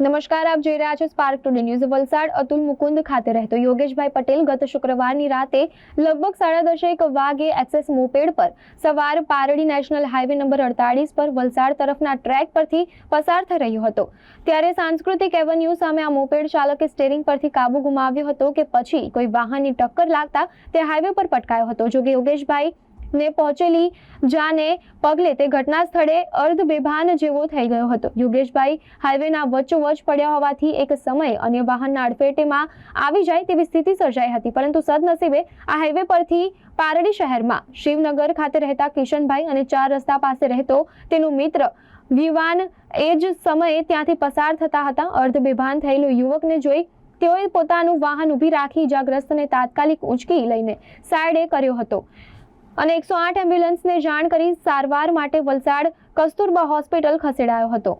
નમસ્કાર, આપ જોઈ રહ્યા છો spark today news. Valsad Atul Mukund ખાતે રહેતો યોગેશભાઈ પટેલ ગત શુક્રવારની રાતે લગભગ 10:30 વાગે એક્સેસ મોપેડ પર સવાર પારડી નેશનલ હાઈવે નંબર 48 પર વલસાડ તરફના ટ્રેક પરથી પસાર થઈ રહ્યો હતો। ત્યારે સાંસ્કૃતિક એવન્યુ સામે આ મોપેડ ચાલકે સ્ટીયરિંગ પરથી કાબુ ગુમાવ્યો હતો કે પછી કોઈ વાહનની ટક્કર લાગતા તે હાઈવે પર પટકાયો હતો। જો કે યોગેશભાઈ ને પહોંચેલી જાને પગલે તે ઘટના સ્થળે અર્ધ બેભાન જેવો થઈ ગયો હતો। યોગેશભાઈ હાઈવેના વચ્ચોવચ પડ્યા હોવાથી એક સમયે અન્ય વાહનના અડફેટેમાં આવી જાય તેવી સ્થિતિ સર્જાઈ હતી, પરંતુ સદનસીબે આ હાઈવે પરથી પારડી શહેરમાં શિવનગર ખાતે રહેતા કિશનભાઈ અને 4 રસ્તા પાસે રહેતો તેનો મિત્ર વિવાન એ જ સમયે ત્યાંથી પસાર થતા હતા। અર્ધ બેભાન થયેલો યુવકને જોઈ તેઓએ પોતાનું વાહન ઊભી રાખી ઇજાગ્રસ્તને તાત્કાલિક ઊંચકી લઈને સાઈડે કર્યો હતો અને 108 એમ્બ્યુલન્સને જાણ કરી સારવાર માટે વલસાડ કસ્તુરબા હોસ્પિટલ ખસેડાયો હતો।